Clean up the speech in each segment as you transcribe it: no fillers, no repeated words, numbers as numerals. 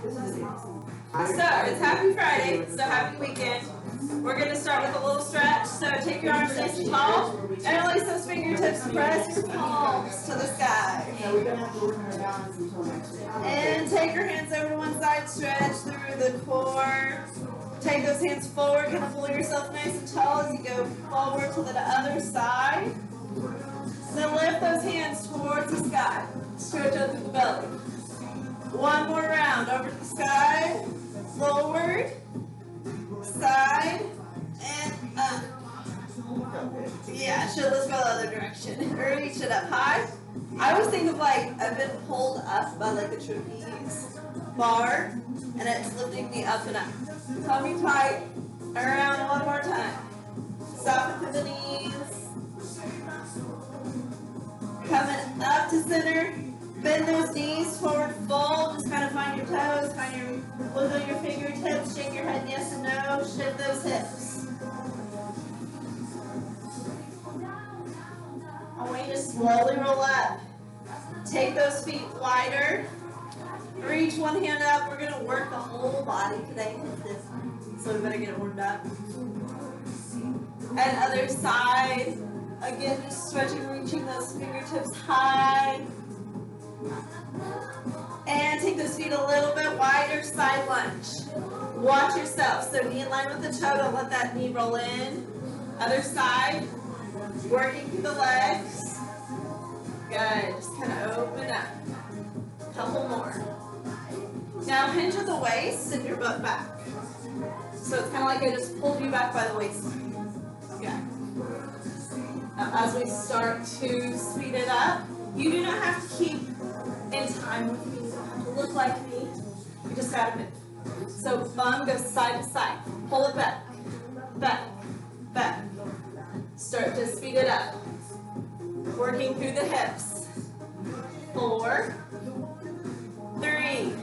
So, it's Happy Friday, so happy weekend. We're going to start with a little stretch. So, take your arms nice and tall, and release those fingertips. Press your palms to the sky. And take your hands over to one side, stretch through the core. Take those hands forward, kind of pull yourself nice and tall as you go forward to the other side. Then lift those hands towards the sky. Stretch out through the belly. One more round, over to the sky, forward, side, and up. Yeah, should let's go the other direction. Reach it up high. I always think of like I've been pulled up by like a trapeze bar, and it's lifting me up and up. Tummy tight, around one more time. Soften through the knees. Coming up to center. Bend those knees forward, fold. Just kind of find your toes, wiggle your fingertips, shake your head yes and no, shift those hips. I want you to slowly roll up. Take those feet wider. Reach one hand up. We're going to work the whole body today. So we better get it warmed up. And other side. Again, just stretching, reaching those fingertips high. And take those feet a little bit wider, side lunge. Watch yourself. So knee in line with the toe, don't let that knee roll in. Other side. Working through the legs. Good. Just kind of open up. Couple more. Now hinge at the waist, send your butt back. So it's kind of like I just pulled you back by the waistline. Yeah. Now as we start to speed it up, you do not have to keep in time with me. You don't have to look like me. You just gotta move. So bum goes side to side. Pull it back, back, back. Start to speed it up. Working through the hips. 4, 3,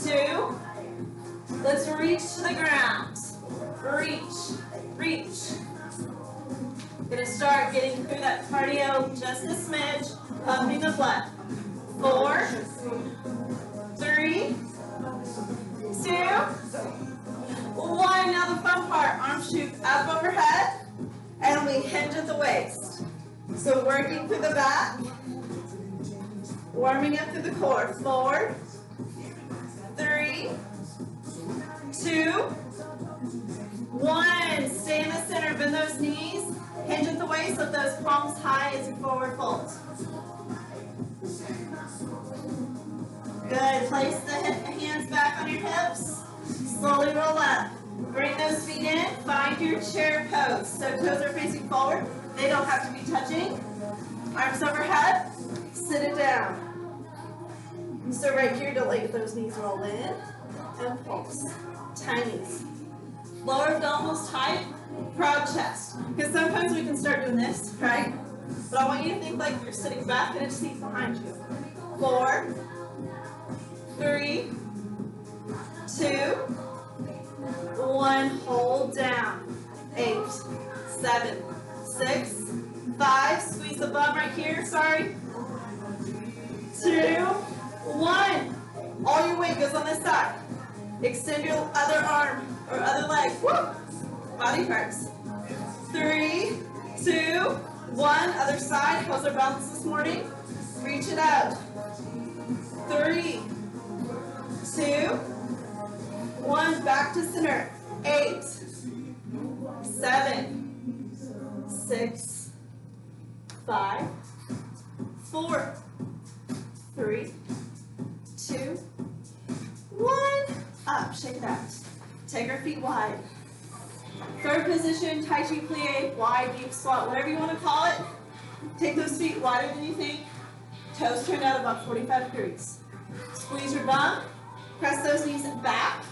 2. Let's reach to the ground. Reach, reach. Gonna start getting through that cardio just a smidge, pumping the blood. 4, 3, 2, 1. Now the fun part, arms shoot up overhead, and we hinge at the waist. So working through the back, warming up through the core. 4, 3, 2, 1. Stay in the center, bend those knees, hinge at the waist, lift those palms high as you forward fold. Good. Place the hands back on your hips. Slowly roll up. Bring those feet in. Find your chair pose. So toes are facing forward. They don't have to be touching. Arms overhead. Sit it down. So right here, don't let those knees roll in. And pulse. Tinies. Lower abdominals tight. Proud chest. Because sometimes we can start doing this, right? But I want you to think like you're sitting back and a seat behind you. 4, 3, 2, 1. Hold down. 8, 7, 6, 5. Squeeze the bum right here. Sorry. 2, 1. All your weight goes on this side. Extend your other arm or other leg. Woo! Body parts. 3, 2, 1. Other side. How's our balance this morning? Reach it out. 3, 2, 1. Back to center. 8, 7, 6, 5, 4, 3, 2, 1. Up. Shake it out. Take our feet wide. Third position, Tai Chi plie, wide, deep squat, whatever you want to call it. Take those feet wider than you think. Toes turned out about 45 degrees. Squeeze your bum. Press those knees back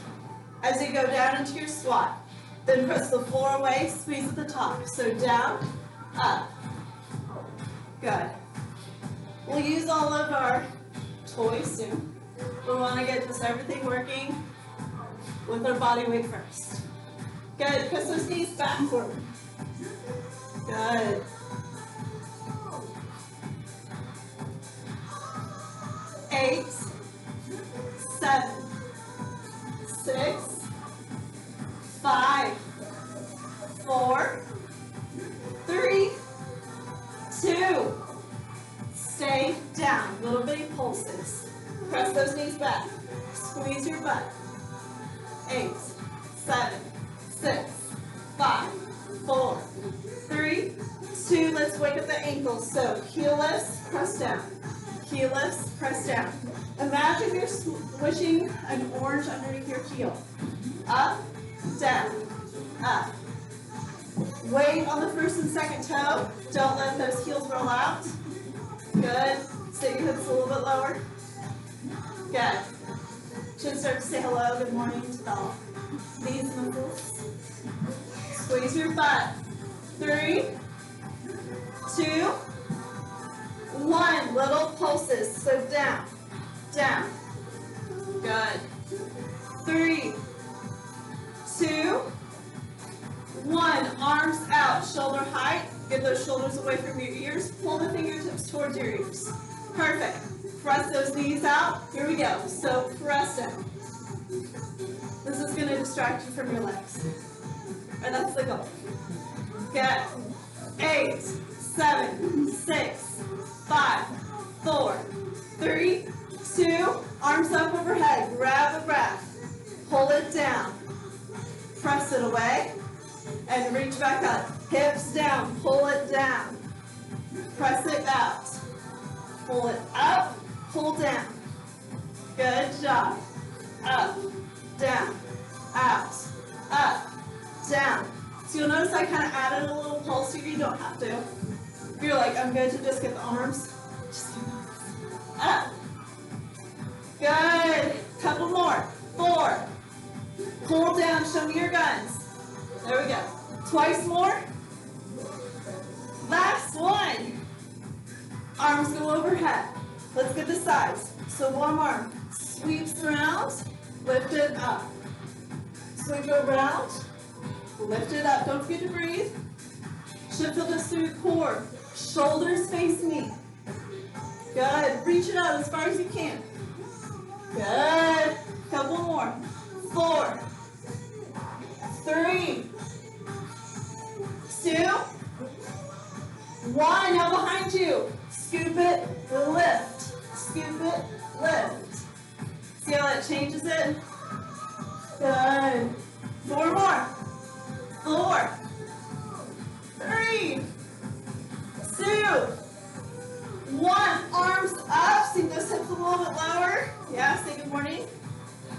as you go down into your squat. Then press the floor away, squeeze at the top. So down, up. Good. We'll use all of our toys soon. We want to get just everything working with our body weight first. Good. Press those knees back forward. Good. 8, 7, 6, 5, 4, 3, 2. Stay down. Little bitty pulses. Press those knees back. Squeeze your butt. 8, 7, 6, 5, 4, 3, 2. Let's wake up the ankles. So heel lifts, press down. Heel lifts, press down. Imagine you're squishing an orange underneath your heel. Up, down, up. Weight on the first and second toe. Don't let those heels roll out. Good. Sit your hips a little bit lower. Good. Should start to say hello, good morning to all these muscles. Squeeze your butt. 3, 2, 1. Little pulses. So down, down. Good. 3, 2, 1. Arms out, shoulder height. Get those shoulders away from your ears. Pull the fingertips towards your ears. Perfect. Press those knees out. Here we go. So press down. This is going to distract you from your legs. And that's the goal. Good. 8, 7, 6, 5, 4, 3, 2. Arms up overhead. Grab the breath. Pull it down. Press it away. And reach back up. Hips down. Pull it down. Press it out. Pull it up. Pull down. Good job. Up. Down. Out. Up. Down. So you'll notice I kind of added a little pulse here. You don't have to. If you're like, I'm good to just get the arms, just get the arms. Up. Good. Couple more. 4. Pull down. Show me your guns. There we go. Twice more. Last one. Arms go overhead. Let's get the sides. So one arm sweeps around, lift it up. Sweep it around, lift it up. Don't forget to breathe. Should feel this through your core. Shoulders face me. Good. Reach it out as far as you can. Good. Couple more. 4, 3, 2, 1. Now behind you. Scoop it, lift. Scoop it, lift. See how that changes it? Good. 4 more. 4, 3, 2, 1. Arms up. Sink those hips a little bit lower. Yeah, say good morning.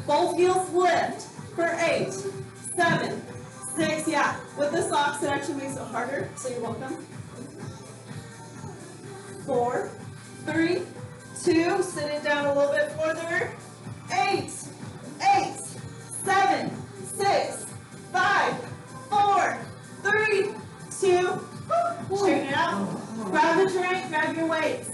Both heels lift for 8, 7, 6. Yeah, with the socks it actually makes it harder, so you're welcome. 4, 3, 2. Sit it down a little bit further. 8, 7, 6, 5, 4, 3, 2. Straighten it out. Grab the drink, grab your weights.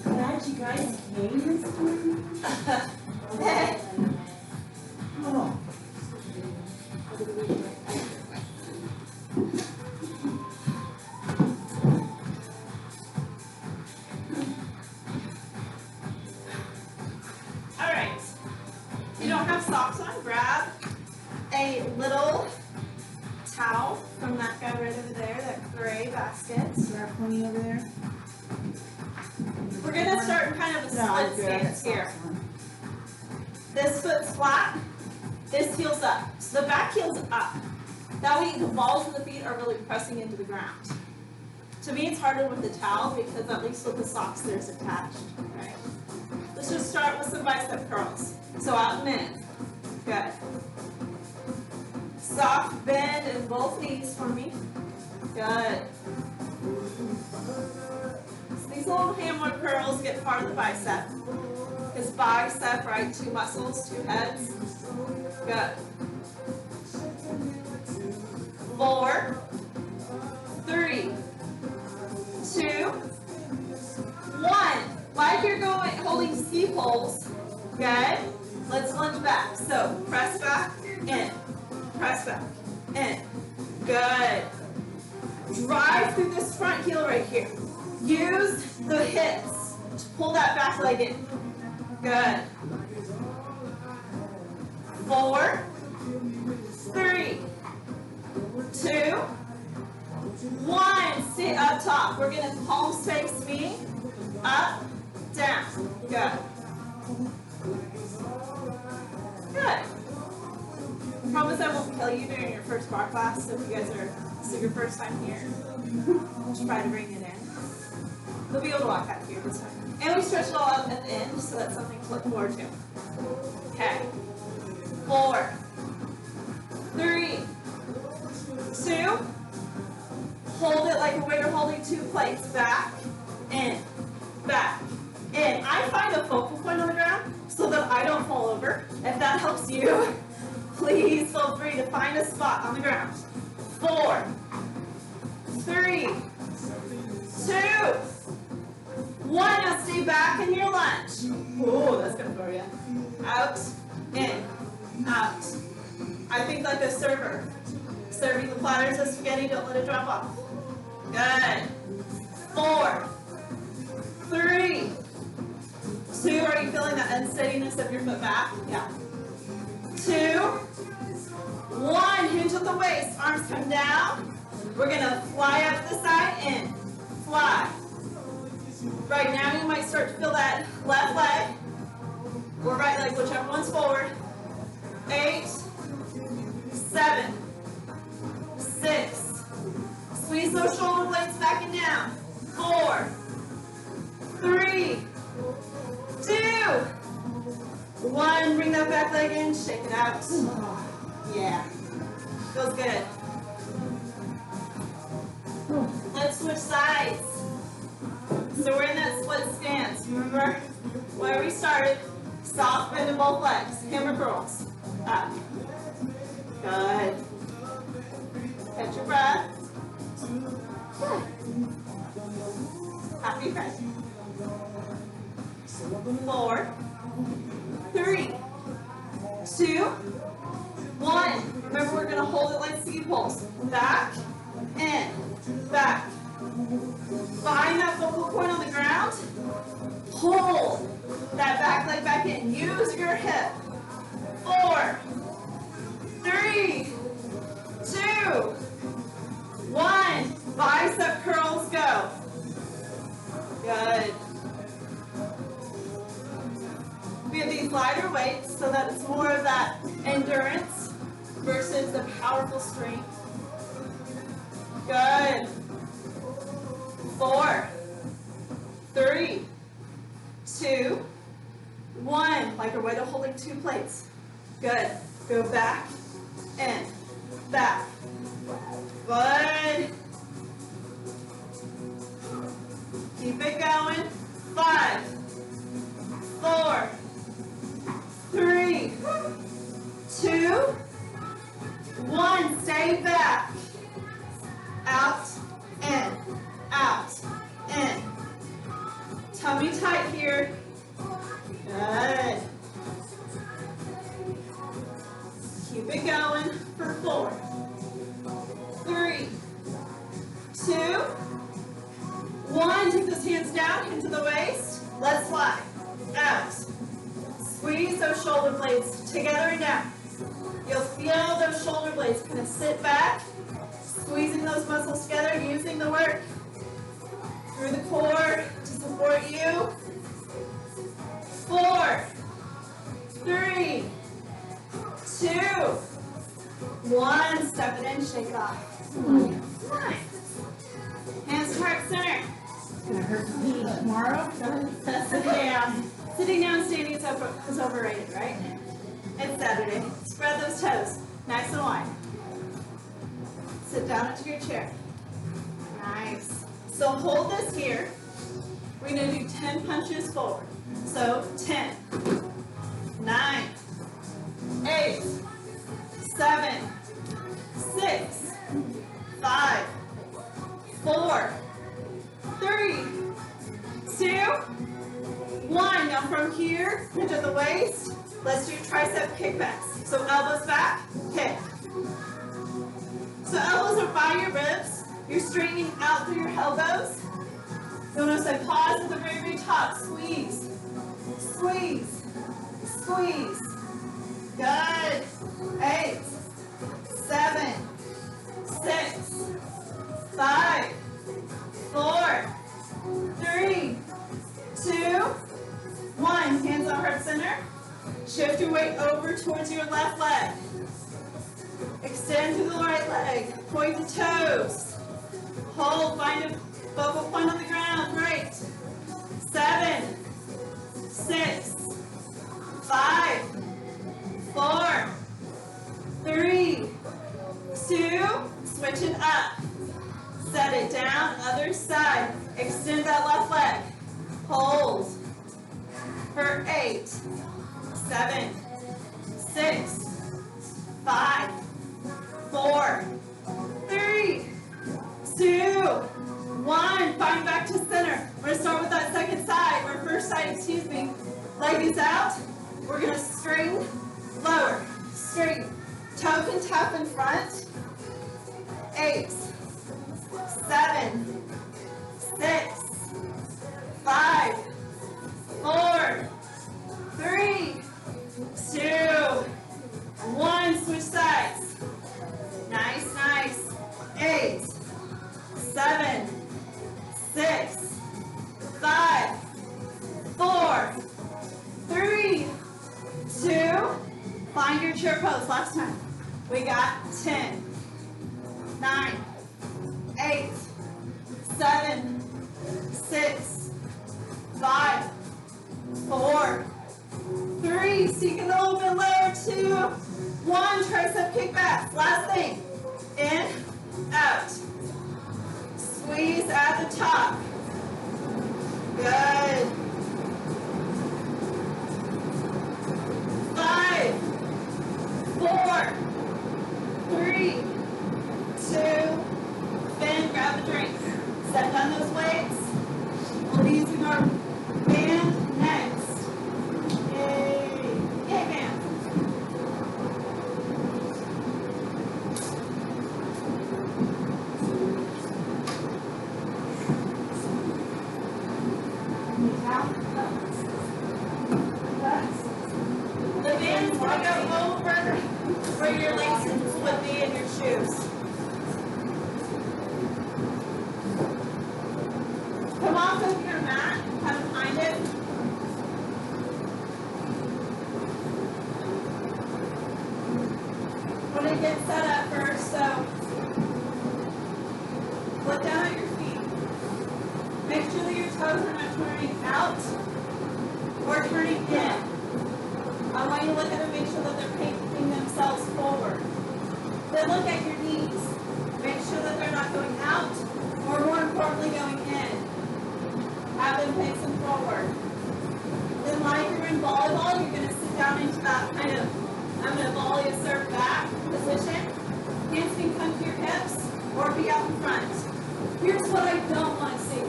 Glad you guys came this morning. Oh. All right. You don't have socks on, grab a little towel from that guy right over there, that gray basket. Is there plenty over there? We're going to start in kind of a split stance here. This foot's flat, this heel's up. So the back heel's up. That way the balls of the feet are really pressing into the ground. To me it's harder with the towel because at least with the socks there's attached. Right. Let's just start with some bicep curls. So out and in. Good. Soft bend in both knees for me. Good. So these little hammer curls get part of the bicep. Because bicep, right? 2 muscles, 2 heads. Good. 4, 3, 2, 1. Like you're going, holding ski poles. Good. Let's lunge back. So press back, in. Press back, in. Good. drive through this front heel right here. Use the hips to pull that back leg in. Good. 4, 3, 2, 1. Stay up top. We're going to palms face me. Up, down. Good. Good. I promise I won't kill you during your first bar class, so if you guys are, this is your first time here, try to bring it in. You'll be able to walk out here this time. And we stretch it all out at the end, so that's something to look forward to. Okay. 4, 3, 2, hold it like a waiter holding 2 plates. Back, in, back, in. I find a focal point on the ground so that I don't fall over. If that helps you, please feel free to find a spot on the ground. 4, 3, 2, 1. Now stay back in your lunge. Ooh, that's gonna throw you. Out, in, out. I think like a server. Serving the platters of spaghetti, don't let it drop off. Good. 4, 3, 2. Are you feeling that unsteadiness of your foot back? Yeah. 2, 1. Hinge at the waist. Arms come down. We're gonna fly out to the side, in. Fly. Right now you might start to feel that left leg or right leg, whichever one's forward. 8, 7, 6. Squeeze those shoulder blades back and down. 4, 3, 2, 1. Bring that back leg in, shake it out. Yeah, feels good. Let's switch sides. So we're in that split stance. Remember where we started? Soft bend in both legs. Hammer curls. Up. Good. Catch your breath. Good. Happy breath. 4, 3, 2, 1. Remember, we're going to hold it like ski poles. Back, in, back. Find that focal point on the ground. Hold that back leg back in. Use your hip. 4, 3, 2, 1. Bicep curls, go. Good. We have these lighter weights so that it's more of that endurance versus the powerful strength. Good. 4, 3, 2, 1. Like a way to holding 2 plates. Good. Go back, in, back. Good. Keep it going. 5, 4, 3, 2, 1. Stay back. Out, in, out, in. Tummy tight here. Good. Keep it going for 4, 3, 2, 1. Take those hands down into the waist. Let's fly. Out. Squeeze those shoulder blades together and down. You'll feel those shoulder blades kind of sit back, squeezing those muscles together, using the work through the core to support you. 4, 3, 2, 1. Step it in, shake it off. Nice. Hands to heart center. It's gonna hurt me tomorrow. Sitting down. Sitting down, standing is overrated, right? It's Saturday. Spread those toes, nice and wide. Sit down into your chair. Nice. So hold this here. We're going to do 10 punches forward. So 10, 9, 8, 7, 6, 5, 4, 3, 2, 1. Now from here, hinge at the waist. Let's do tricep kickbacks. So elbows back, kick. So elbows are by your ribs. You're straightening out through your elbows. You'll notice I pause at the very, very top. Squeeze, squeeze, squeeze. Good. 8, 7, 6, 5, 4, 3, 2, 1. Hands on heart center. Shift your weight over towards your left leg. Extend to the right leg. Point the toes. Hold. Find a focal point on the ground. Right. 7, 6, 5, 4, 3, 2. Switch it up. Set it down. Other side. Extend that left leg. Hold. For 8, 7, 6, 5, 4, 3, 2, 1. Find back to center. We're going to start with that second side, or first side, excuse me. Leg is out. We're going to straighten, lower, straighten. Toe can tap in front. 8, 7, 6, 5, 4, 3, 2, 1. Switch sides. Nice, nice. 8, 7, 6, 5, 4, 3, 2. Find your chair pose. Last time. We got 10, 9, 8, 7, 6, 5, 4, 3. Seek it a little bit lower. 2, 1. Tricep kickbacks. Last thing. In, out. Squeeze at the top. Good. 5, 4, 3, 2. Bend. Grab a drink. Set down those weights. We'll be using our band next. Yay! Yay, band. The band's going to go over where your laces would be in your shoes. Come off of your mat, kind of behind it. We're going to get set up first, so look down at your feet. Make sure that your toes are not turning out or turning in. I want you to look at them, make sure that they're picking themselves forward. Then look at your knees. Make sure that they're not going out or, more importantly, going in. Have them face them forward. Then like you're in volleyball, you're going to sit down into that kind of, I'm going to volley a serve back position. Hands can come to your hips or be out in front. Here's what I don't want to see.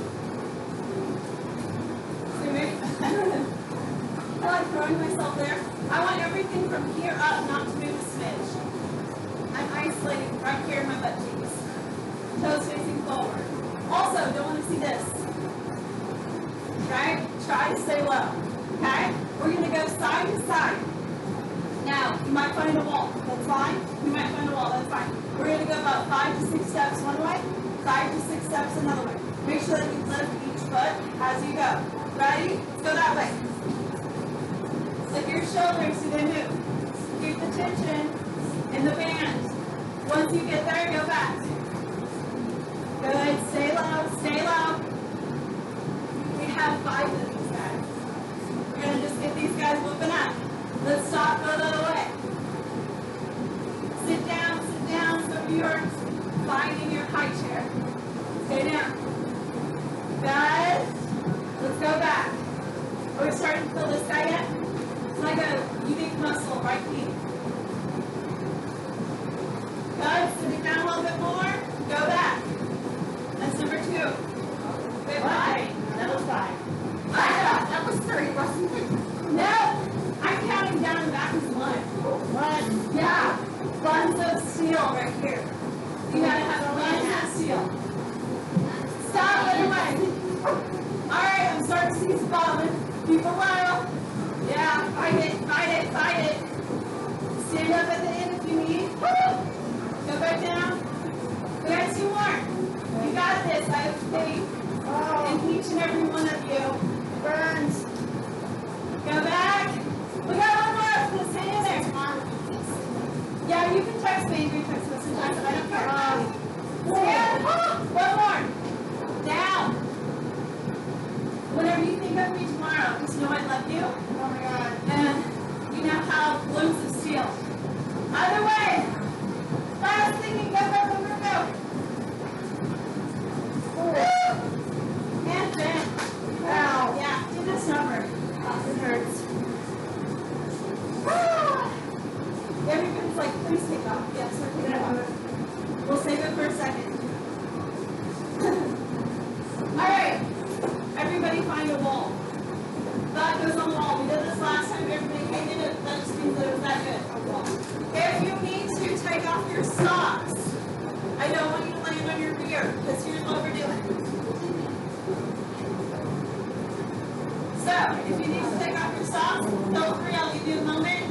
I like throwing myself there. I want everything from here up not to move a smidge. I'm isolating right here in my butt cheeks. Toes facing forward. Also, don't want to see this. Right? Try to stay low. Okay? We're going to go side to side. Now, you might find a wall. That's fine. You might find a wall. That's fine. We're going to go about 5 to 6 steps one way, 5 to 6 steps another way. Make sure that you lift each foot as you go. Ready? Let's go that way. Lift your shoulders so they move. Keep the tension in the band. Once you get there, go back. Good. Stay low. Stay low. We have 5 of these guys. We're going to just get these guys moving up. Let's stop, go the other way. Sit down so you're finding your high chair. Stay down. Good. Let's go back. Are we starting to feel this guy yet? It's like a unique muscle, right knee. Good. Sitting down a little bit more. Go back. That's number 2. Good. 5. That was 5. That was 3, wasn't it? No. I'm counting down and back is 1. 1. Yeah. Buns of steel right here. You gotta have buns of steel. Keep it low. Yeah, fight it, fight it, fight it. Stand up at the end if you need. Woo! Go back down. We got 2 more. You got this. I have faith in each and every one of you. Burns. Go back. We got 1 more. Let's hang in there. Yeah, you can text me. You can text message. I don't care. Stand. 1 more. Down. Whatever you think of me tomorrow, just know I love you. Oh my God. And you now have blooms of steel. Other way. Last thinking. Go, go, go, go, go. Woo. And then. Wow. Yeah, do this number. It hurts. Everybody's like, please take off. Yes, we're taking off. We'll save it for a second. All right. Everybody find a wall. That goes on the wall. We did this last time. Everybody came in it. That just means that it was that good. If you need to, take off your socks. I don't want you to land on your rear because here's what we're doing. So, if you need to take off your socks, feel free. I'll give you a moment.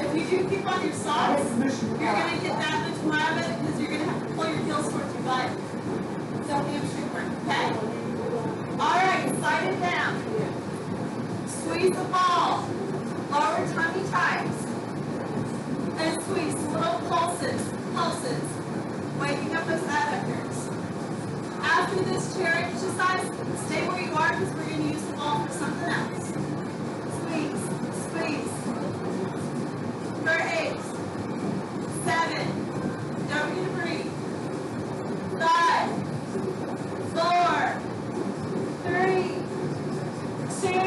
If you do keep on your socks, you're going to get that much more of it because you're going to have to pull your heels towards your butt. So hamstring work, okay? All right, slide it down. Squeeze the ball. Lower tummy tight. And squeeze little pulses, pulses. Waking up those adductors. After this chair exercise, stay where you are because we're going to use the ball for something else. Squeeze, squeeze. For 8, 7, don't forget to breathe. 5, 4, 3, 2,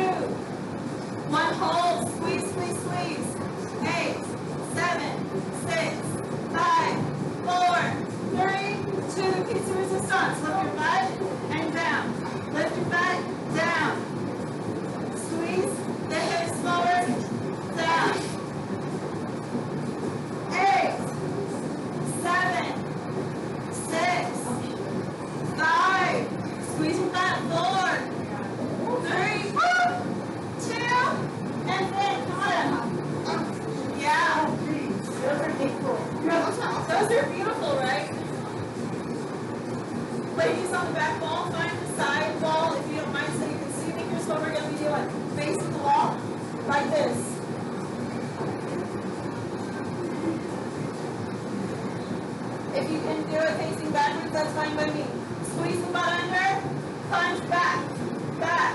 1, hold, squeeze, squeeze, squeeze. 8, 7, 6, 5, 4, 3, 2, keep some resistance. Lift your butt and down. Lift your butt, down. Squeeze the hips forward, down. 8, 7, 6, 5, squeeze your butt, 4, 3, 2, and then come on. Yeah. Those are beautiful, right? Ladies on the back wall, find the side wall if you don't mind so you can see me. Here's what we're going to be doing. Facing the wall, like this. If you can do it facing backwards, that's fine by me. Squeeze the butt under, punch back, back.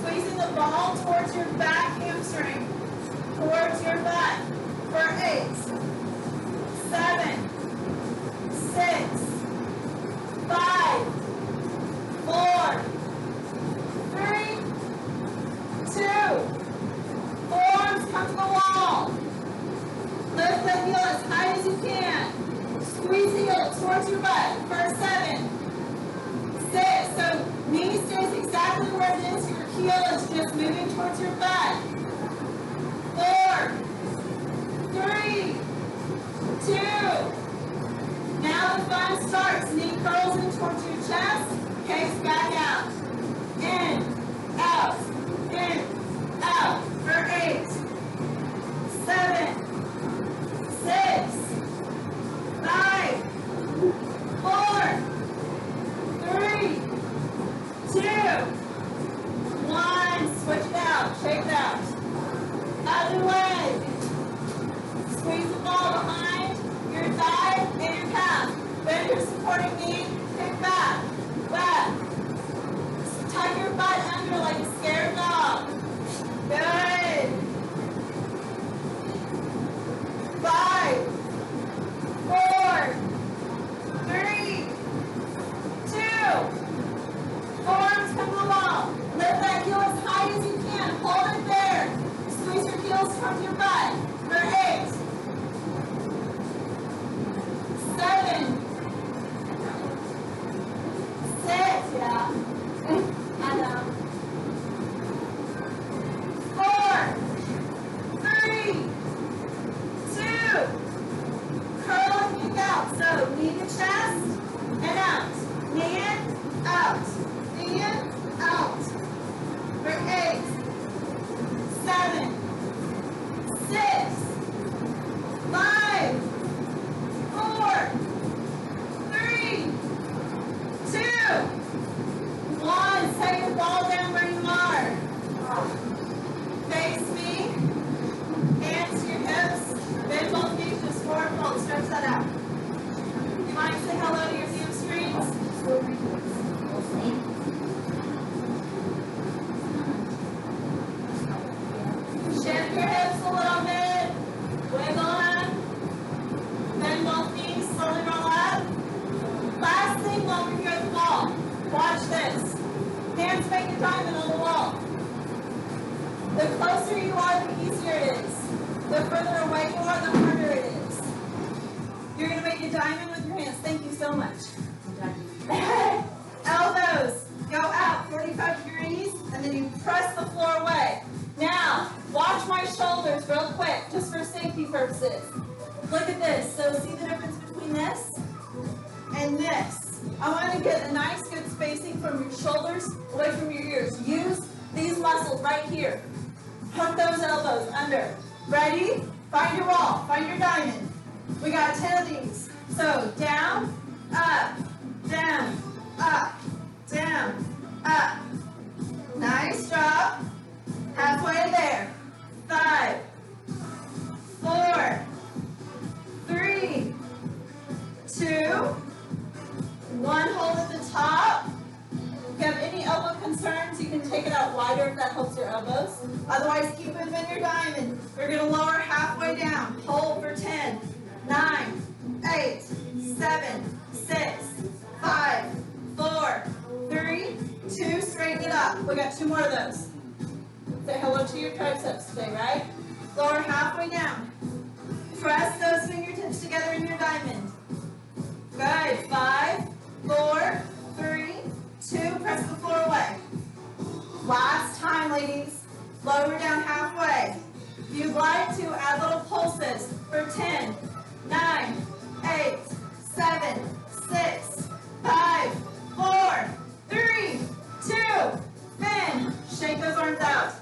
Squeezing the ball towards your back hamstring, towards your butt. For 8, 7, 6, 5, 4, 3, 2, forearms come to the wall. Lift the heel as high as you can. Squeeze the heel towards your butt for 7, 6. So knee stays exactly where it is. Your heel is just moving towards your butt. 4, 3, 2. Now the fun starts. Knee curls in towards your chest. Kicks back out. In, out, in, out. For 8, 7, 6, 5, 4, 3, 2, 1. Switch it out. Shake it out. Other way. Squeeze the ball behind your thigh and your calf. Bend your supporting knee. Kick back. Back. that out. You mind say hello to your hamstrings? Shift your hips a little bit. Wiggle them. Bend both knees, slowly roll up. Last thing while we're here at the wall. Watch this. Hands make a diamond on the wall. The closer you are, the easier it is. The further away you are, the harder it is. You're going to make a diamond with your hands. Thank you so much. Elbows go out 45 degrees, and then you press the floor away. Now, watch my shoulders real quick, just for safety purposes. Look at this. So see the difference between this and this. I want to get a nice good spacing from your shoulders away from your ears. Use these muscles right here. Hook those elbows under. Ready? Find your wall. Find your diamond. We got 10 of these. So down, up, down, up, down, up. Nice job. Halfway there. 5, 4, 3, 2, 1. Hold at the top. If you have any elbow concerns, you can take it out wider if that helps your elbows. Otherwise, keep them in your diamond. We're going to lower halfway down. Hold for 10, 9, 8, 7, 6, 5, 4, 3, 2. Straighten it up. We got 2 more of those. Say hello to your triceps today, right? Lower halfway down. Press those fingertips together in your diamond. Good. 5, 4, 3, 2. Press the floor away. Last time, ladies. Lower down halfway. If you'd like to, add little pulses for 10, 9, 8, 7, 6, 5, 4, 3, 2. Bend. Shake those arms out.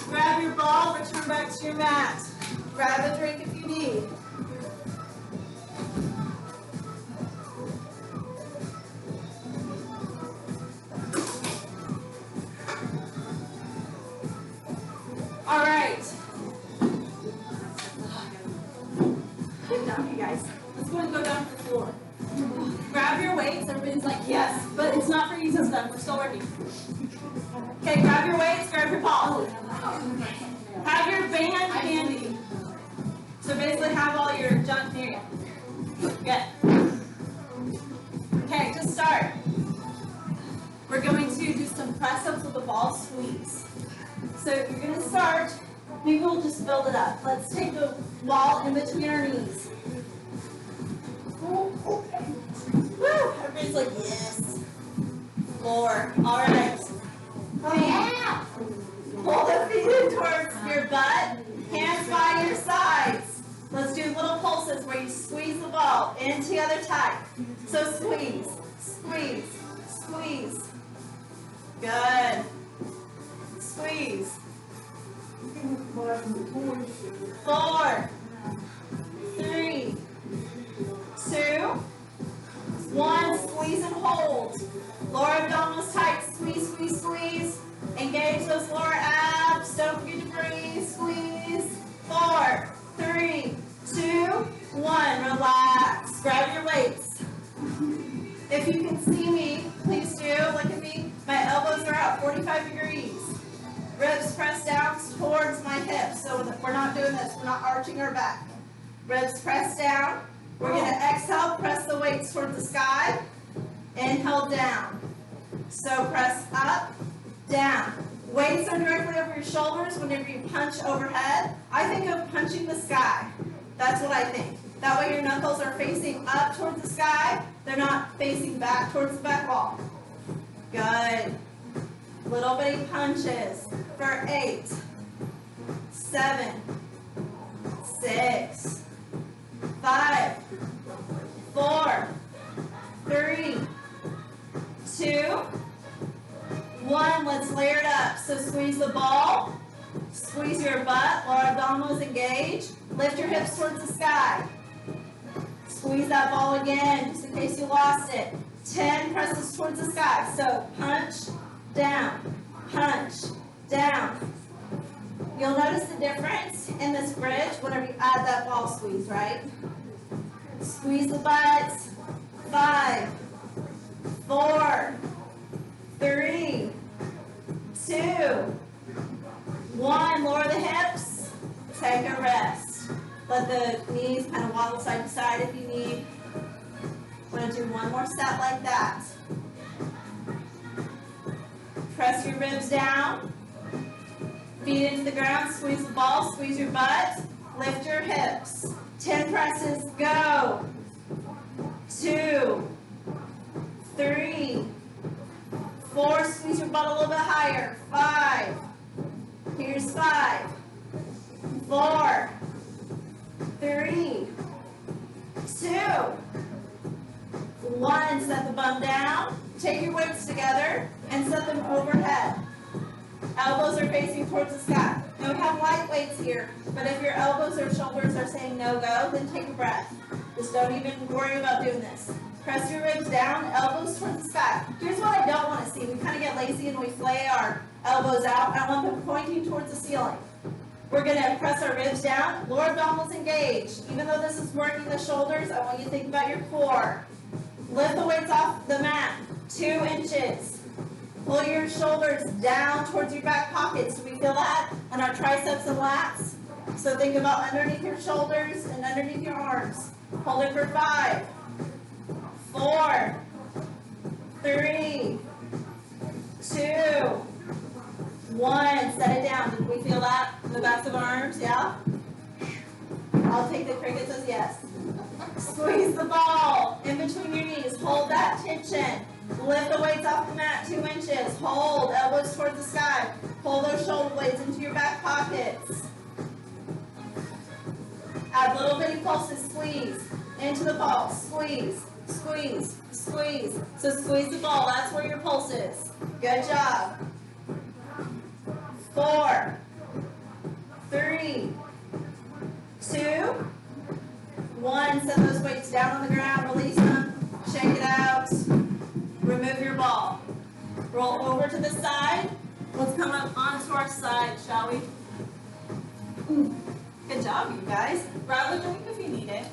Grab your ball, return back to your mat. Grab a drink if you need. All right. Good job, you guys. Let's go and go down to the floor. Grab your weights. Everybody's like, yes, but it's not for easy stuff. We're still working. Okay, grab your weights, grab your ball. Have your band handy. So basically have all your junk near you. Good. Okay, to start, we're going to do some press-ups with the ball squeeze. So you're going to start, maybe we'll just build it up. Let's take the ball in between our knees. Woo! Everybody's like, yes. 4. All right. Yeah. Pull the feet in towards your butt, hands by your sides. Let's do little pulses where you squeeze the ball in together tight. So squeeze, squeeze, squeeze. Good. Squeeze. 4, 3, 2, 1. Squeeze and hold. Lower abdominals tight. Squeeze, squeeze, squeeze. Engage those lower abs. Don't forget to breathe. Squeeze. 4, 3, 2, 1. Relax. Grab your weights. If you can see me, please do. Look at me. My elbows are out 45 degrees. Ribs press down towards my hips. So we're not doing this. We're not arching our back. Ribs press down. We're going to exhale. Press the weights towards the sky. Inhale down. So press up, down. Weights are directly over your shoulders whenever you punch overhead. I think of punching the sky. That's what I think. That way your knuckles are facing up towards the sky. They're not facing back towards the back wall. Good. Little bitty punches for 8, 7, 6, 5, 4, 3, 2, 1. Let's layer it up. So squeeze the ball, squeeze your butt, lower abdominals engage. Lift your hips towards the sky. Squeeze that ball again, just in case you lost it. 10 presses towards the sky. So punch, down, punch, down. You'll notice the difference in this bridge whenever you add that ball squeeze, right? Squeeze the butt. 5, 4, 3, 2, 1. Lower the hips. Take a rest. Let the knees kind of wobble side to side if you need. We're going to do one more set like that. Press your ribs down. Feet into the ground. Squeeze the ball. Squeeze your butt. Lift your hips. 10 presses. Go. 2, 3, 4. Squeeze your butt a little bit higher. 5. Here's 5. 4, 3, 2, 1. Set the bum down. Take your weights together and set them overhead. Elbows are facing towards the sky. Now we have light weights here, but if your elbows or shoulders are saying no go, then take a breath. Just don't even worry about doing this. Press your ribs down, elbows towards the sky. Here's what I don't want to see. We kind of get lazy and we flay our elbows out. I want them pointing towards the ceiling. We're going to press our ribs down. Lower abdominals engaged. Even though this is working the shoulders, I want you to think about your core. Lift the weights off the mat. 2 inches. Pull your shoulders down towards your back pockets. Do we feel that? And our triceps and lats. So think about underneath your shoulders and underneath your arms. Hold it for 5, 4, 3, 2, 1. Set it down. Did we feel that in the backs of our arms? Yeah? I'll take the crickets as yes. Squeeze the ball in between your knees. Hold that tension. Lift the weights off the mat 2 inches. Hold, elbows towards the sky. Pull those shoulder blades into your back pockets. Add little bitty pulses. Squeeze into the ball. Squeeze, squeeze, squeeze. So squeeze the ball. That's where your pulse is. Good job. 4, 3, 2, 1. Set those weights down on the ground. Release them. Shake it out. Remove your ball. Roll over to the side. Let's come up onto our side, shall we? Good job, you guys. Grab a drink if you need it.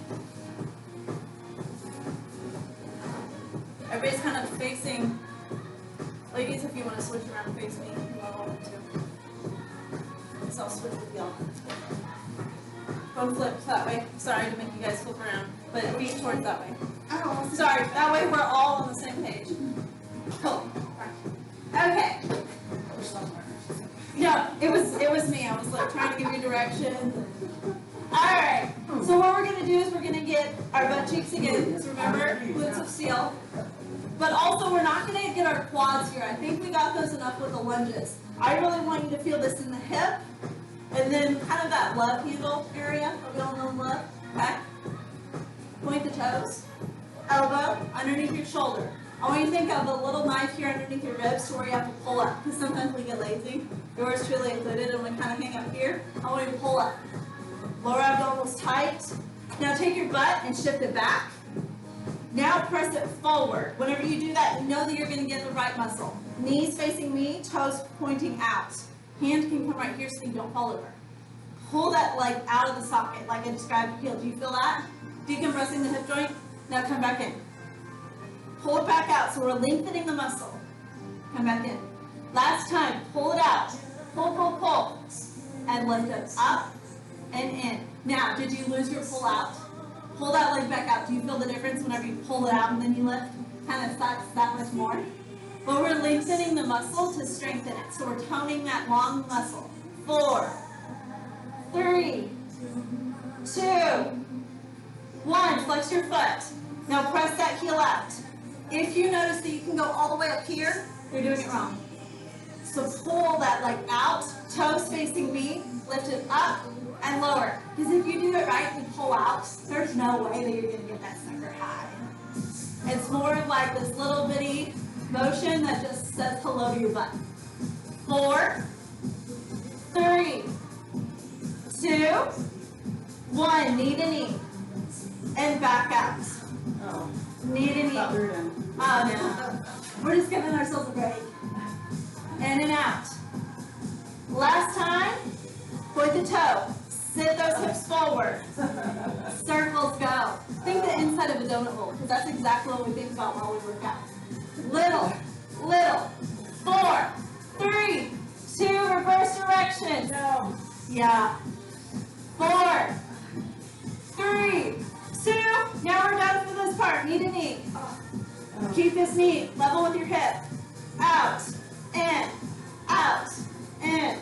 Everybody's kind of facing. Ladies, if you want to switch around and face me, you're welcome to. So I'll switch with y'all. Go flip that way. Sorry to make you guys flip around, but feet towards that way. Oh, sorry. That way we're all on the same page. Cool. Okay. No, it was me. I was like trying to give you direction. All right. So what we're gonna do is we're gonna get our butt cheeks again. So remember, glutes of steel. But also we're not gonna get our quads here. I think we got those enough with the lunges. I really want you to feel this in the hip, and then kind of that love handle area. Are we all know love? Okay. Point the toes. Elbow underneath your shoulder. I want you to think of a little knife here underneath your ribs to where you have to pull up, because sometimes we get lazy. Yours truly included, and we kind of hang up here. I want you to pull up. Lower abdominals tight. Now take your butt and shift it back. Now press it forward. Whenever you do that, you know that you're going to get the right muscle. Knees facing me, toes pointing out. Hand can come right here so you don't fall over. Pull that leg out of the socket like I described here. Do you feel that? Decompressing the hip joint. Now come back in. Pull it back out, so we're lengthening the muscle. Come back in. Last time, pull it out. Pull, pull, pull. And lift it up and in. Now, did you lose your pull out? Pull that leg back out. Do you feel the difference whenever you pull it out and then you lift? Kind of sucks that much more. But we're lengthening the muscle to strengthen it. So we're toning that long muscle. 4, 3, 2, 1. Flex your foot. Now press that heel out. If you notice that you can go all the way up here, you're doing it wrong. So pull that leg out, toes facing me, lift it up and lower. Because if you do it right and pull out, there's no way that you're going to get that sucker high. It's more of like this little bitty motion that just says hello to your butt. 4, 3, 2, 1. Knee to knee. And back out. Oh. Knee to knee. Oh no. We're just giving ourselves a break. In and out. Last time, point the toe. Sit those hips forward. Circles go. Think the inside of a donut hole, because that's exactly what we think about while we work out. Little, little. 4, 3, 2, reverse direction. No. Yeah. 4, 3, 2. Now we're done for this part. Knee to knee. Keep this knee level with your hip. Out, in, out, in.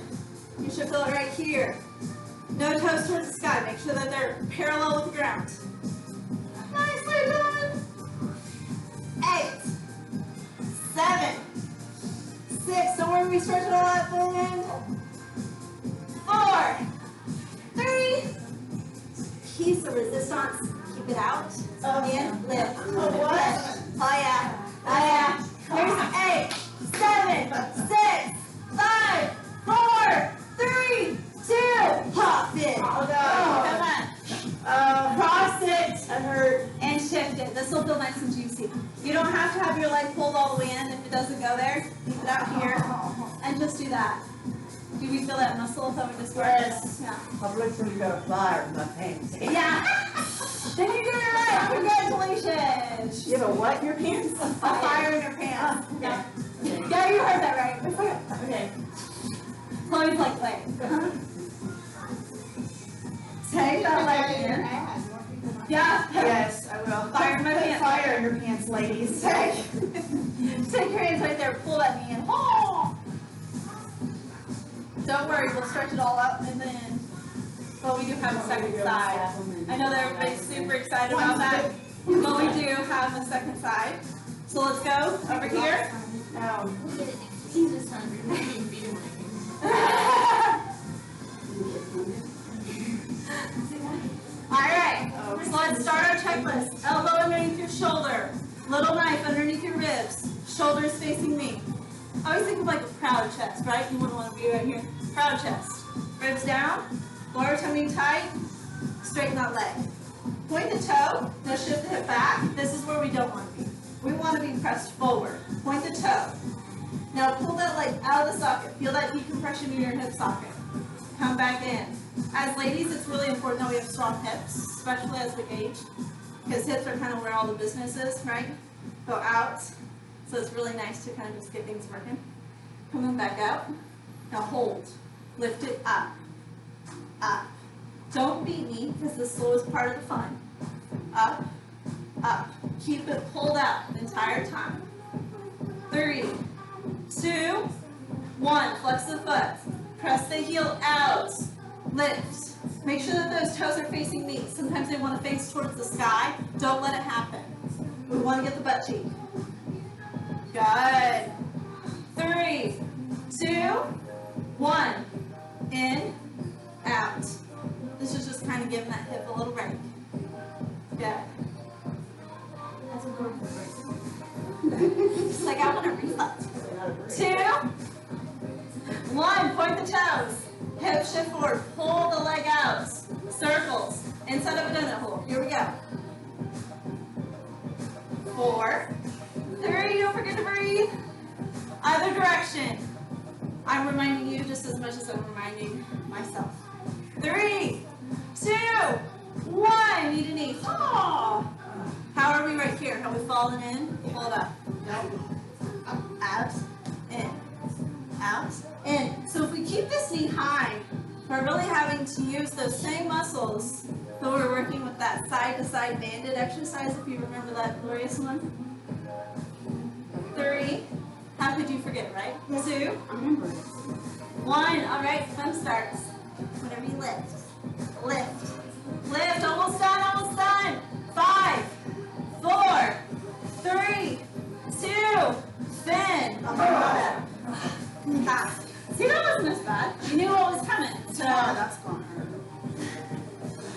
You should feel it right here. No toes towards the sky. Make sure that they're parallel with the ground. Nicely done. 8, 7, 6. Don't worry, we stretch it all out for the end. 4, 3. Keep the resistance. Keep it out. In, lift. Oh, what? Lift. Oh yeah. Oh yeah. Here's 8, 7, 6, 5, 4, 3, 2. Hop it. Oh, no. Come on. Cross it. I hurt. And shift it. This will feel nice and juicy. You don't have to have your leg pulled all the way in. If it doesn't go there, keep it out here. And just do that. Do we feel that muscle that we just worked? Yes. Yeah. I've literally got a fire in my pants. Yeah. Then you did it right. Congratulations. You have a what in your pants? A fire in your pants. Yeah. Yeah, you heard that right. Okay. Chloe's like, wait. Take that leg in. Yeah. Yes, I will. Fire in my Put pants. fire in your pants, ladies. Take your hands right there. Pull that knee in. Oh. Don't worry, we'll stretch it all up and then, well, we do have a second side. I know that everybody's super excited about that, but we do have a second side. So let's go over here. All right, so let's start our checklist. Elbow underneath your shoulder, little knife underneath your ribs, shoulders facing me. I always think of like a proud chest, right? You wouldn't want to be right here. Proud chest. Ribs down, lower tummy tight, straighten that leg. Point the toe, now shift the hip back. This is where we don't want to be. We want to be pressed forward. Point the toe. Now pull that leg out of the socket. Feel that decompression in your hip socket. Come back in. As ladies, it's really important that we have strong hips, especially as we age, because hips are kind of where all the business is, right? Go out. So it's really nice to kind of just get things working. Coming back out. Now hold. Lift it up. Up. Don't beat me, because the slow is part of the fun. Up. Up. Keep it pulled out the entire time. 3, 2, 1. Flex the foot. Press the heel out. Lift. Make sure that those toes are facing me. Sometimes they want to face towards the sky. Don't let it happen. We want to get the butt cheek. Good. 3, 2, 1. In, out. This is just kind of giving that hip a little break. Good. That's a little break. Just like I want to reflex. 2, 1. Point the toes. Hip shift forward. Pull the leg out. Circles. Inside of a donut hole. Here we go. 4, 3. Don't forget to breathe. Other direction. I'm reminding you just as much as I'm reminding myself. 3, 2, 1. Knee to knee. Oh. How are we right here? Have we fallen in? Hold up. Out. In. Out. In. So if we keep this knee high, we're really having to use those same muscles that we're working with that side-to-side banded exercise, if you remember that glorious one. 3. How could you forget, right? 2. I remember it. 1. All right, fun starts. Whenever you lift. Lift. Lift. Almost done, almost done. 5, 4, 3, 2, fin. Ah. See, that wasn't as bad. You knew what was coming. So, That's gonna hurt.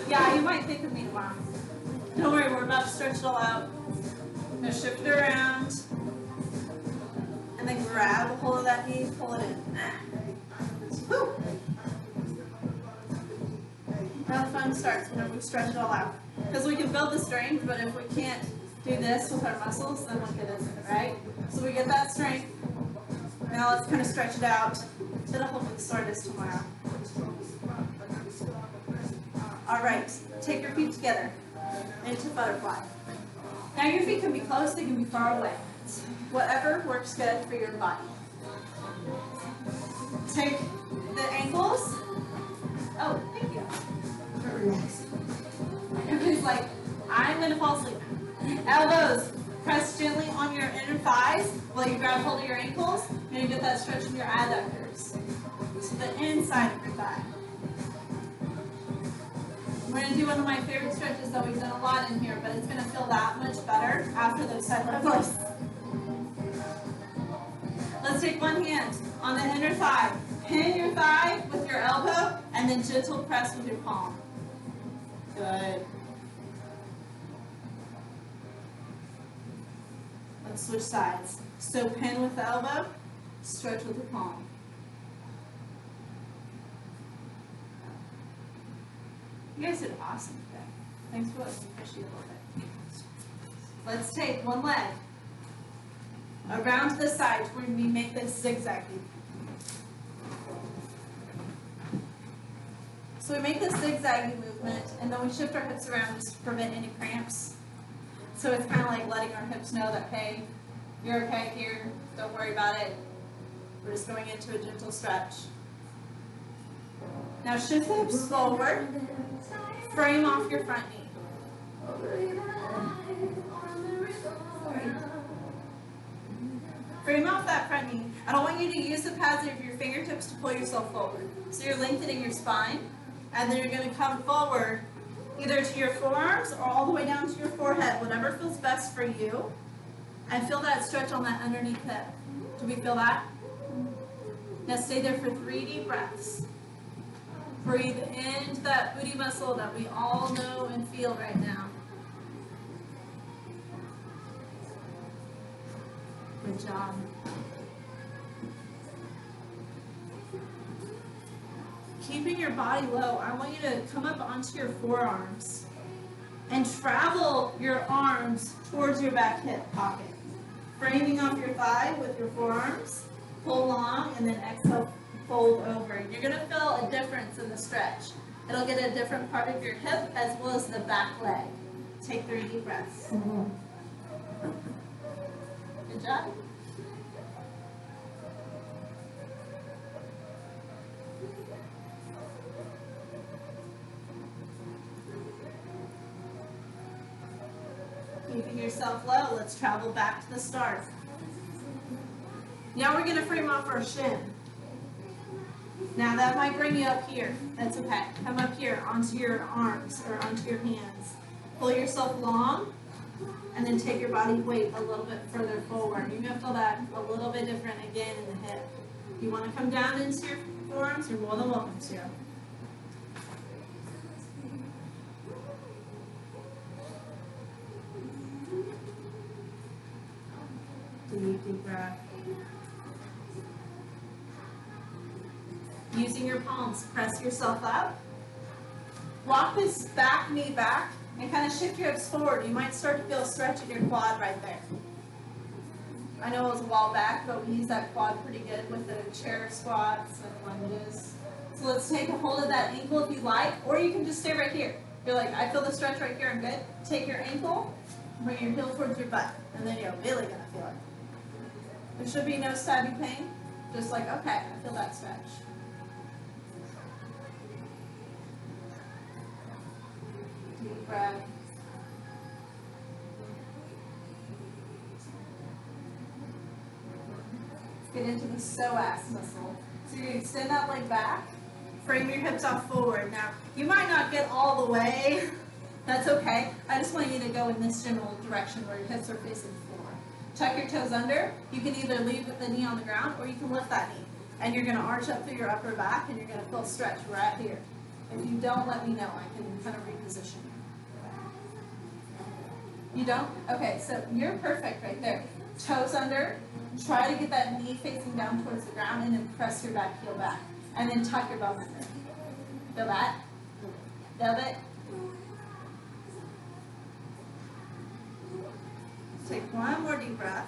yeah, you might think of me wrong. Don't worry, we're about to stretch it all out. Now shift it around. And then grab a hold of that knee, pull it in. Woo. Now the fun starts whenever we stretch it all out. Because we can build the strength, but if we can't do this with our muscles, then what good is it, right? So we get that strength. Now let's kind of stretch it out. It'll hopefully start this tomorrow. All right, take your feet together. into butterfly. Now your feet can be close, they can be far away. Whatever works good for your body. Take the ankles. Oh, thank you. Everybody's like, I'm gonna fall asleep. Elbows, press gently on your inner thighs while you grab hold of your ankles. You're gonna get that stretch in your adductors. To the inside of your thigh. We're gonna do one of my favorite stretches that we've done a lot in here, but it's gonna feel that much better after those side leg lifts. Let's take one hand on the inner thigh. Pin your thigh with your elbow and then gentle press with your palm. Good. Let's switch sides. So pin with the elbow, stretch with the palm. You guys did awesome today. Thanks for letting me push you a little bit. Let's take one leg around to the side where we make this zigzaggy. So we make this zigzaggy movement, and then we shift our hips around just to prevent any cramps. So it's kind of like letting our hips know that, hey, you're okay here, don't worry about it. We're just going into a gentle stretch. Now shift the hips forward, frame off your front knee. Frame off that front knee. I don't want you to use the pads of your fingertips to pull yourself forward. So you're lengthening your spine, and then you're going to come forward either to your forearms or all the way down to your forehead, whatever feels best for you. And feel that stretch on that underneath hip. Do we feel that? Now stay there for 3 deep breaths. Breathe into that booty muscle that we all know and feel right now. Good job. Keeping your body low, I want you to come up onto your forearms and travel your arms towards your back hip pocket. Framing off your thigh with your forearms, pull long, and then exhale, fold over. You're going to feel a difference in the stretch. It'll get a different part of your hip as well as the back leg. Take 3 deep breaths. Good job. Keeping yourself low, let's travel back to the start. Now we're going to frame off our shin. Now that might bring you up here. That's okay. Come up here onto your arms or onto your hands. Pull yourself long and then take your body weight a little bit further forward. You're going to feel that a little bit different again in the hip. If you want to come down into your forearms, you're more than welcome to. Deep breath. Using your palms, press yourself up. Walk this back knee back and kind of shift your hips forward. You might start to feel a stretch in your quad right there. I know it was a while back, but we use that quad pretty good with the chair squats and lunges. So let's take a hold of that ankle if you like, or you can just stay right here. You're like, I feel the stretch right here, I'm good. Take your ankle, bring your heel towards your butt, and then you're really gonna feel it. There should be no stabby pain. Just like, okay, I feel that stretch. Deep breath. Let's get into the psoas muscle. So you're going to extend that leg back. Frame your hips off forward. Now, you might not get all the way. That's okay. I just want you to go in this general direction where your hips are facing forward. Tuck your toes under. You can either leave the knee on the ground or you can lift that knee. And you're going to arch up through your upper back and you're going to feel stretch right here. If you don't, let me know. I can kind of reposition you. You don't? Okay, so you're perfect right there. Toes under. Try to get that knee facing down towards the ground and then press your back heel back. And then tuck your bum under. Feel that? Feel it? Take one more deep breath.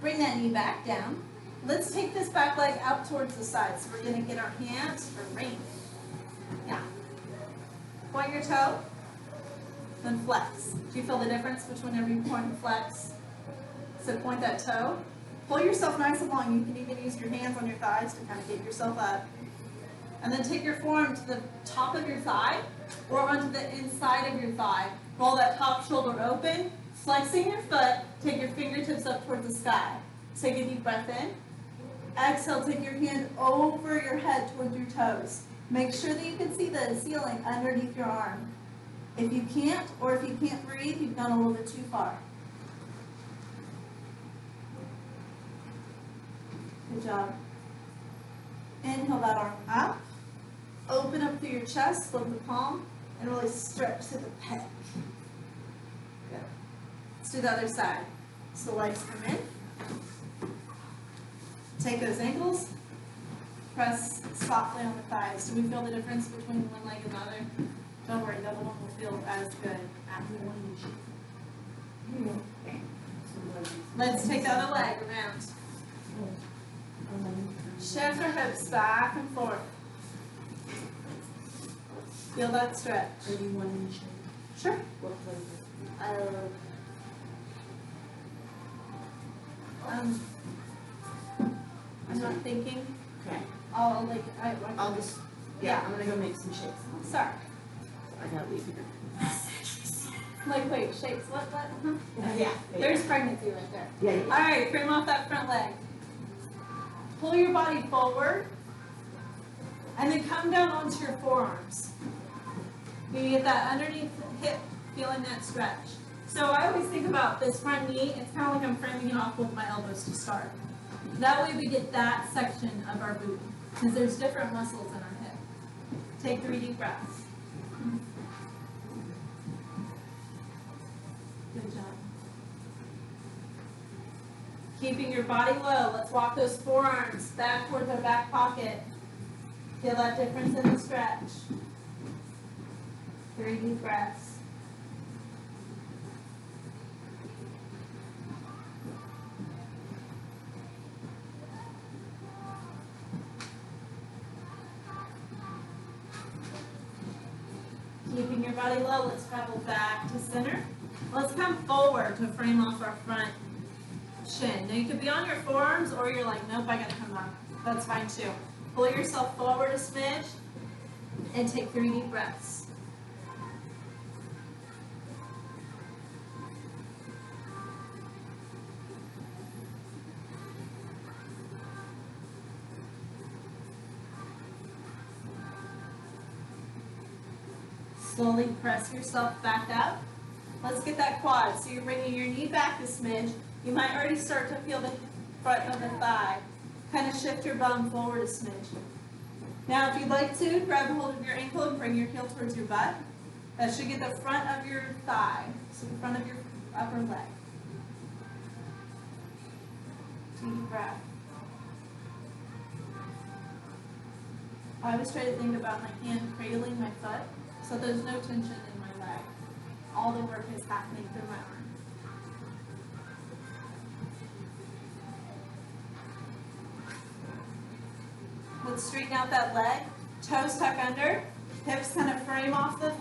Bring that knee back down. Let's take this back leg out towards the side. So we're going to get our hands for rain. Yeah. Point your toe, then flex. Do you feel the difference between every point and flex? So point that toe. Pull yourself nice and long. You can even use your hands on your thighs to kind of get yourself up. And then take your forearm to the top of your thigh or onto the inside of your thigh. Roll that top shoulder open, flexing your foot. Take your fingertips up towards the sky. Take a deep breath in. Exhale, take your hand over your head towards your toes. Make sure that you can see the ceiling underneath your arm. If you can't, or if you can't breathe, you've gone a little bit too far. Good job. Inhale that arm up. Open up through your chest, flip the palm, and really stretch to the pec. Good. Let's do the other side. So legs come in. Take those ankles, press softly on the thighs. Do we feel the difference between one leg and the other? Don't worry, the other one will feel as good after one. Let's take the other leg around. Shift our hips back and forth. Feel that stretch. Are you one inch? Sure. What flavor? I'm not thinking. Okay. I'll I'll just, yeah, I'm gonna go make some shakes. Sorry. I gotta leave here. Like, wait, shakes, what? Yeah. There's pregnancy right there. Yeah. All right, frame off that front leg. Pull your body forward, and then come down onto your forearms. You get that underneath the hip, feeling that stretch. So I always think about this front knee, it's kind of like I'm framing it off with my elbows to start. That way we get that section of our booty, because there's different muscles in our hip. Take 3 deep breaths. Good job. Keeping your body low, let's walk those forearms back towards our back pocket. Feel that difference in the stretch. 3 deep breaths. Keeping your body low, let's travel back to center. Let's come forward to frame off our front shin. Now you could be on your forearms or you're like, nope, I gotta come up. That's fine too. Pull yourself forward a smidge and take 3 deep breaths. Slowly press yourself back up. Let's get that quad. So you're bringing your knee back a smidge. You might already start to feel the front of the thigh. Kind of shift your bum forward a smidge. Now if you'd like to, grab a hold of your ankle and bring your heel towards your butt. That should get the front of your thigh, so the front of your upper leg. Deep breath. I always try to think about my hand cradling my foot, so there's no tension in my leg. All the work is happening through my arm. Let's straighten out that leg. Toes tuck under. Hips kind of frame off the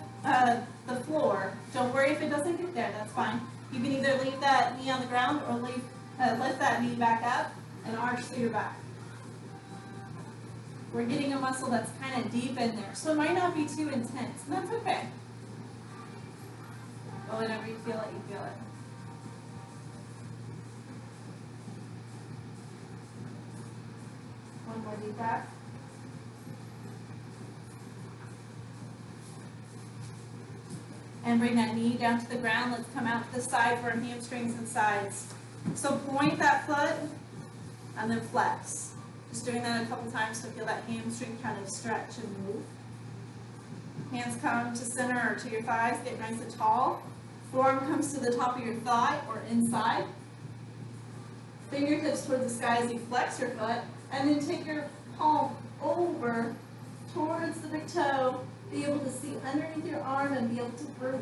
floor. Don't worry if it doesn't get there. That's fine. You can either leave that knee on the ground or lift that knee back up and arch through your back. We're getting a muscle that's kind of deep in there, so it might not be too intense, and that's okay. But whenever you feel it, you feel it. One more deep breath. And bring that knee down to the ground. Let's come out to the side for our hamstrings and sides. So point that foot and then flex. Just doing that a couple times to feel that hamstring kind of stretch and move. Hands come to center or to your thighs, get nice and tall. Forearm comes to the top of your thigh or inside. Fingertips towards the sky as you flex your foot. And then take your palm over towards the big toe. Be able to see underneath your arm and be able to breathe.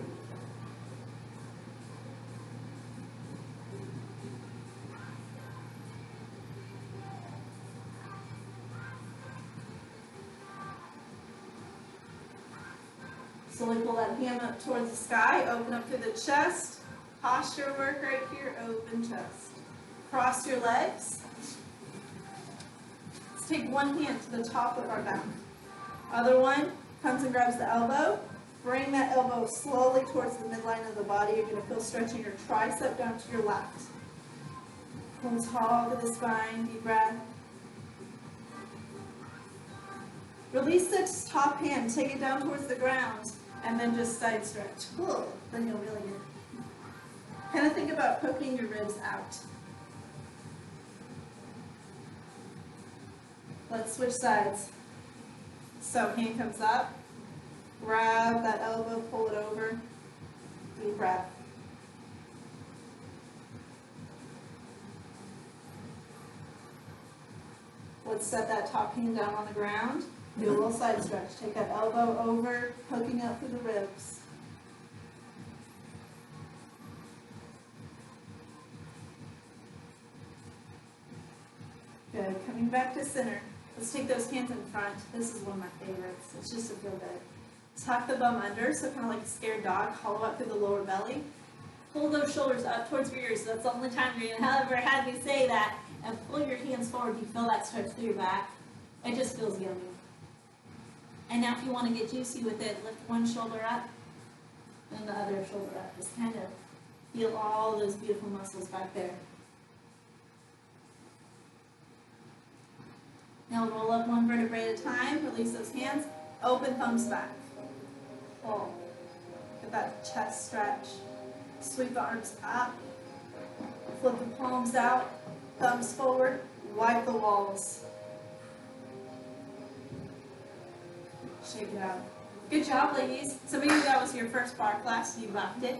Slowly pull that hand up towards the sky, open up through the chest. Posture work right here, open chest. Cross your legs. Let's take one hand to the top of our back. Other one comes and grabs the elbow. Bring that elbow slowly towards the midline of the body. You're going to feel stretching your tricep down to your left. Pull tall to the spine, deep breath. Release the top hand, take it down towards the ground, and then just side stretch. Cool. Then you'll really get it. Kind of think about poking your ribs out. Let's switch sides. So hand comes up, grab that elbow, pull it over, deep breath. Let's set that top hand down on the ground. Do a little side stretch. Take that elbow over, poking out through the ribs. Good. Coming back to center. Let's take those hands in front. This is one of my favorites. It's just to feel good. Tuck the bum under, so kind of like a scared dog. Hollow out through the lower belly. Pull those shoulders up towards your ears. That's the only time you're going to ever have me say that. And pull your hands forward. You feel that stretch through your back. It just feels yummy. And now if you want to get juicy with it, lift one shoulder up and the other shoulder up. Just kind of feel all those beautiful muscles back there. Now roll up one vertebrae at a time. Release those hands. Open thumbs back. Pull. Get that chest stretch. Sweep the arms up. Flip the palms out. Thumbs forward. Wipe the walls. Shake it out. Good job, ladies. Some of you, that was your first bar class. You rocked it.